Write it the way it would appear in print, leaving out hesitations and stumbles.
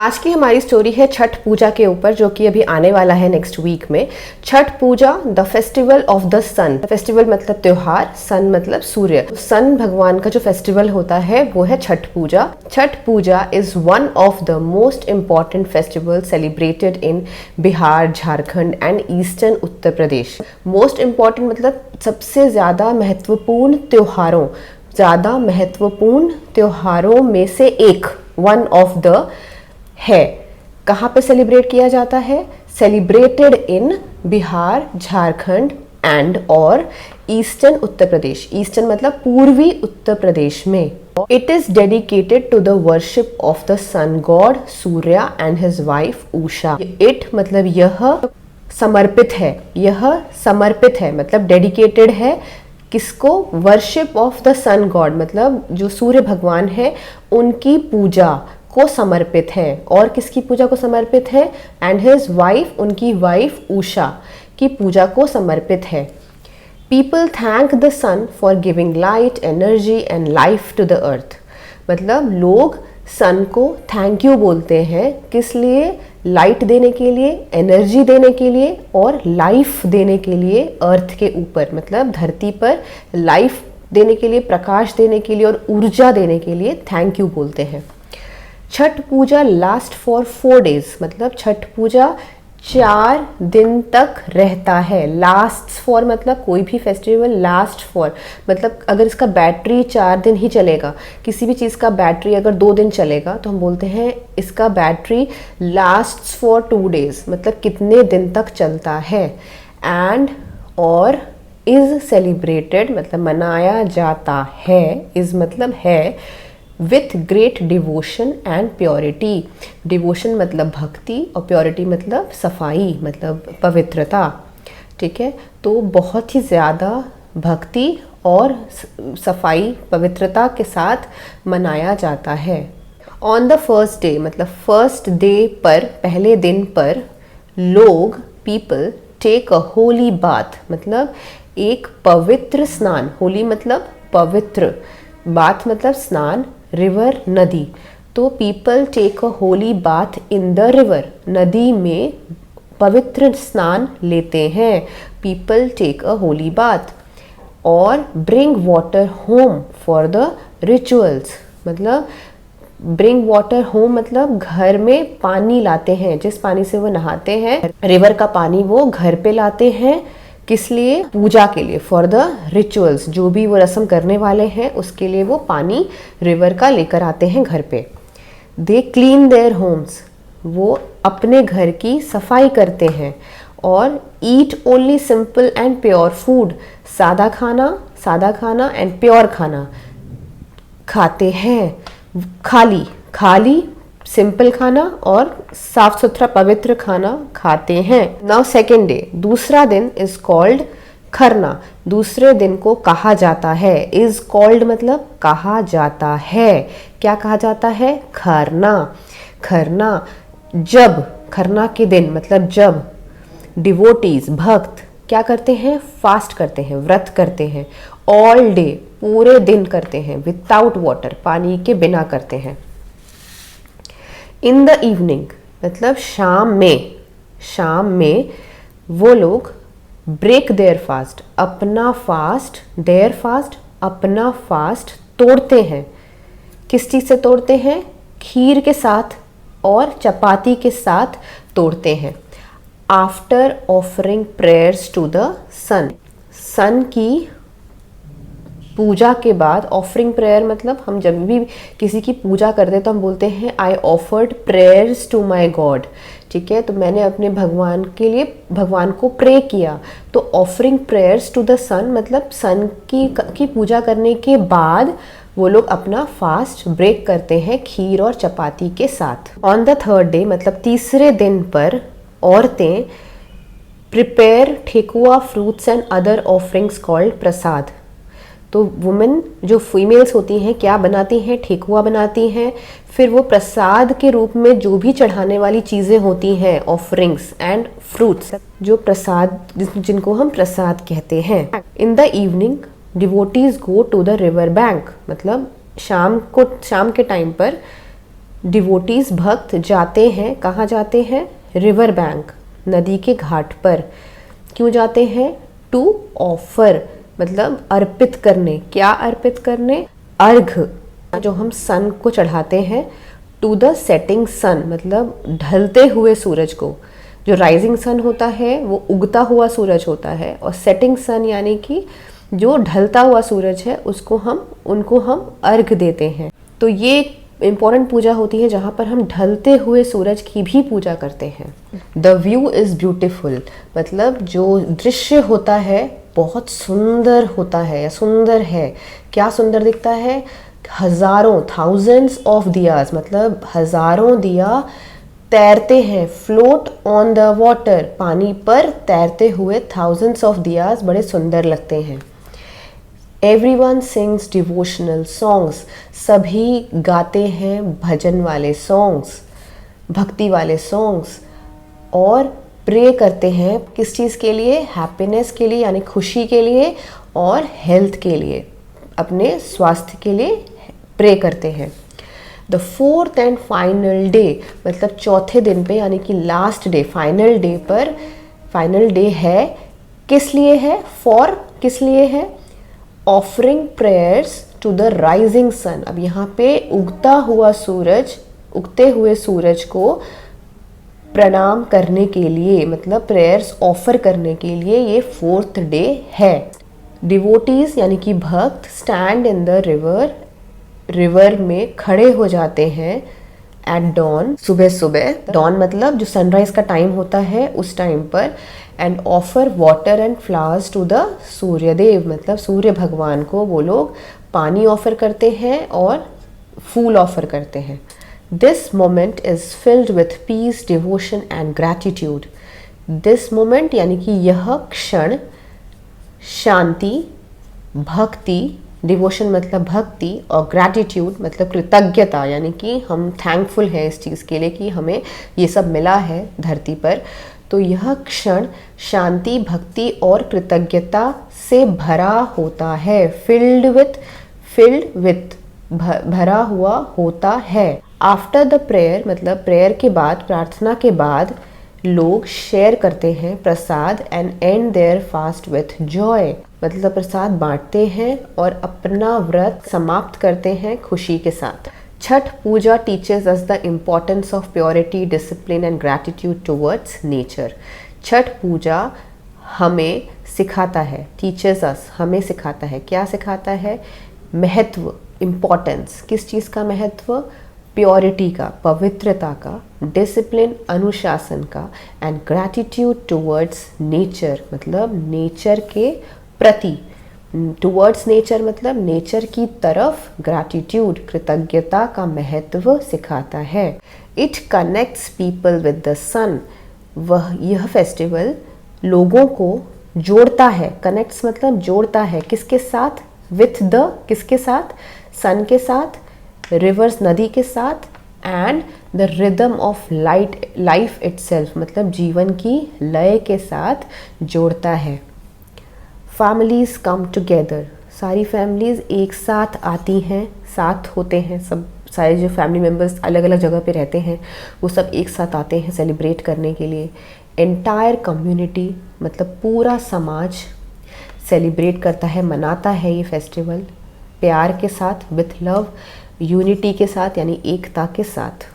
आज की हमारी स्टोरी है छठ पूजा के ऊपर, जो कि अभी आने वाला है नेक्स्ट वीक में। Chhath Puja, the festival of the sun. Festival मतलब त्योहार, सन मतलब सूर्य। सन भगवान का जो फेस्टिवल होता है वो है Chhath Puja. Chhath Puja is one of the most important festival celebrated in Bihar, Jharkhand and eastern Uttar Pradesh. Most important मतलब सबसे ज़्यादा महत्वपूर्ण त्योहारों में से एक, वन ऑफ द है। कहाँ पे सेलिब्रेट किया जाता है? Celebrated in Bihar, Jharkhand and और ईस्टर्न उत्तर प्रदेश। ईस्टर्न मतलब पूर्वी उत्तर प्रदेश में। It is dedicated to the worship of the sun god Surya and his wife Usha. It मतलब यह समर्पित है मतलब डेडिकेटेड है। किसको? Worship of the sun god मतलब जो सूर्य भगवान है उनकी पूजा को समर्पित है। और किसकी पूजा को समर्पित है? एंड हिज वाइफ, उनकी वाइफ उषा की पूजा को समर्पित है। People thank the sun for giving light, energy and life to the earth. मतलब लोग सन को थैंक यू बोलते हैं। किस लिए? लाइट देने के लिए, एनर्जी देने के लिए और लाइफ देने के लिए अर्थ के ऊपर, मतलब धरती पर लाइफ देने के लिए, प्रकाश देने के लिए और ऊर्जा देने के लिए थैंक यू बोलते हैं। छठ पूजा लास्ट फॉर 4 days, मतलब छठ पूजा 4 दिन तक रहता है। लास्ट फॉर मतलब कोई भी फेस्टिवल लास्ट फॉर मतलब अगर इसका बैटरी 4 दिन ही चलेगा, किसी भी चीज़ का बैटरी अगर 2 दिन चलेगा तो हम बोलते हैं इसका बैटरी लास्ट फॉर 2 days, मतलब कितने दिन तक चलता है। एंड और इज सेलिब्रेटेड मतलब मनाया जाता है, इज मतलब है, with great devotion and purity. Devotion मतलब भक्ति और प्योरिटी मतलब सफाई, मतलब पवित्रता। ठीक है, तो बहुत ही ज़्यादा भक्ति और सफाई, पवित्रता के साथ मनाया जाता है। ऑन द फर्स्ट डे मतलब फर्स्ट डे पर, पहले दिन पर लोग, people take a holy bath मतलब एक पवित्र स्नान। होली मतलब पवित्र, बाथ मतलब स्नान, रिवर नदी। तो people take a holy bath in the river, नदी में पवित्र स्नान लेते हैं। People take a holy bath. और bring water home for the rituals मतलब ब्रिंग वाटर होम मतलब घर में पानी लाते हैं, जिस पानी से वो नहाते हैं, रिवर का पानी वो घर पे लाते हैं। किस लिए? पूजा के लिए, फॉर द रिचुअल्स। जो भी वो रस्म करने वाले हैं उसके लिए वो पानी रिवर का लेकर आते हैं घर पे। दे क्लीन देयर होम्स, वो अपने घर की सफाई करते हैं। और eat only simple and pure food, सादा खाना एंड प्योर खाना खाते हैं। खाली सिंपल खाना और साफ सुथरा पवित्र खाना खाते हैं। नाउ सेकेंड डे, दूसरा दिन इज कॉल्ड खरना। दूसरे दिन को कहा जाता है, इज कॉल्ड मतलब कहा जाता है। क्या कहा जाता है? खरना। खरना के दिन मतलब जब डिवोटीज, भक्त क्या करते हैं? फास्ट करते हैं, व्रत करते हैं। ऑल डे पूरे दिन करते हैं, विदाउट वाटर पानी के बिना करते हैं। इन द इवनिंग मतलब शाम में वो लोग ब्रेक देयर फास्ट, अपना फास्ट तोड़ते हैं। किस चीज़ से तोड़ते हैं? खीर के साथ और चपाती के साथ तोड़ते हैं। After offering prayers to the sun की पूजा के बाद। ऑफरिंग प्रेयर मतलब हम जब भी किसी की पूजा करते हैं तो हम बोलते हैं I offered prayers to my god. ठीक है, तो मैंने अपने भगवान के लिए भगवान को प्रे किया। तो ऑफरिंग प्रेयर्स टू द सन मतलब सन की पूजा करने के बाद वो लोग अपना फास्ट ब्रेक करते हैं खीर और चपाती के साथ। ऑन द थर्ड डे मतलब तीसरे दिन पर औरतें prepare thekua, fruits and other offerings called prasad. तो वुमेन जो फीमेल्स होती हैं क्या बनाती हैं? ठेकुआ बनाती हैं। फिर वो प्रसाद के रूप में जो भी चढ़ाने वाली चीज़ें होती हैं, ऑफरिंग्स एंड फ्रूट्स, जो प्रसाद जिनको हम प्रसाद कहते हैं। In the evening devotees go to the river bank मतलब शाम के टाइम पर डिवोटीज भक्त जाते हैं, कहाँ जाते हैं? रिवर बैंक, नदी के घाट पर। क्यों जाते हैं? टू ऑफर मतलब अर्पित करने। क्या अर्पित करने? अर्घ, जो हम सन को चढ़ाते हैं। टू द सेटिंग सन मतलब ढलते हुए सूरज को। जो राइजिंग सन होता है वो उगता हुआ सूरज होता है, और सेटिंग सन यानी कि जो ढलता हुआ सूरज है उनको हम अर्घ देते हैं। तो ये इम्पॉर्टेंट पूजा होती है जहाँ पर हम ढलते हुए सूरज की भी पूजा करते हैं। द व्यू इज़ ब्यूटिफुल मतलब जो दृश्य होता है बहुत सुंदर होता है या सुंदर है। क्या सुंदर दिखता है? हजारों, थाउजेंड्स ऑफ दियाज मतलब हजारों दिया तैरते हैं। फ्लोट ऑन द वाटर, पानी पर तैरते हुए थाउजेंड्स ऑफ दियाज बड़े सुंदर लगते हैं। एवरीवन सिंग्स डिवोशनल सॉन्ग्स, सभी गाते हैं भजन वाले सॉन्ग्स, भक्ति वाले सॉन्ग्स। और प्रे करते हैं किस चीज़ के लिए? हैप्पीनेस के लिए यानी खुशी के लिए, और हेल्थ के लिए, अपने स्वास्थ्य के लिए प्रे करते हैं। The fourth and final day मतलब चौथे दिन पे यानी कि लास्ट डे, फाइनल डे पर, फाइनल डे है किस लिए है? फॉर किस लिए है? Offering prayers to the rising sun. अब यहाँ पे उगता हुआ सूरज, उगते हुए सूरज को प्रणाम करने के लिए मतलब प्रेयर्स ऑफर करने के लिए ये फोर्थ डे है। डिवोटीज यानी कि भक्त stand in the river, river में खड़े हो जाते हैं। एट डॉन, सुबह सुबह, डॉन मतलब जो सनराइज का टाइम होता है उस टाइम पर। And offer water and flowers to the Suryadev मतलब सूर्य भगवान को वो लोग पानी ऑफर करते हैं और फूल ऑफर करते हैं। This moment is filled with peace, devotion and gratitude. This moment यानी कि यह क्षण शांति, भक्ति, डिवोशन मतलब भक्ति, और ग्रैटिट्यूड मतलब कृतज्ञता यानी कि हम थैंकफुल हैं इस चीज़ के लिए कि हमें ये सब मिला है धरती पर। तो यह क्षण शांति, भक्ति और कृतज्ञता से भरा होता है। फिल्ड विथ भरा हुआ होता है। आफ्टर द प्रेयर मतलब प्रेयर के बाद, प्रार्थना के बाद लोग शेयर करते हैं prasad and and their fast with joy मतलब प्रसाद बांटते हैं और अपना व्रत समाप्त करते हैं खुशी के साथ। Chhath Puja teaches us the importance of purity, discipline and gratitude towards nature. Chhath Puja हमें सिखाता है, टीचर्स अस हमें सिखाता है। क्या सिखाता है? महत्व, इम्पोर्टेंस, किस चीज़ का महत्व? प्योरिटी का, पवित्रता का, डिसिप्लिन अनुशासन का, एंड ग्रैटिट्यूड टुवर्ड्स नेचर मतलब नेचर के प्रति। टुवर्ड्स नेचर मतलब नेचर की तरफ, ग्रैटिट्यूड कृतज्ञता का महत्व सिखाता है। It connects people with the sun, यह फेस्टिवल लोगों को जोड़ता है। कनेक्ट्स मतलब जोड़ता है, किसके साथ? विथ द, किसके साथ? सन के साथ, रिवर्स नदी के साथ, and the rhythm of life itself मतलब जीवन की लय के साथ जोड़ता है। फैमिलीज कम टुगेदर, सारी फैमिलीज एक साथ आती हैं, साथ होते हैं। सब सारे जो फैमिली मेम्बर्स अलग अलग जगह पे रहते हैं वो सब एक साथ आते हैं सेलिब्रेट करने के लिए। एंटायर कम्युनिटी मतलब पूरा समाज सेलिब्रेट करता है, मनाता है ये फेस्टिवल प्यार के साथ, विथ लव, यूनिटी के साथ यानी एकता के साथ।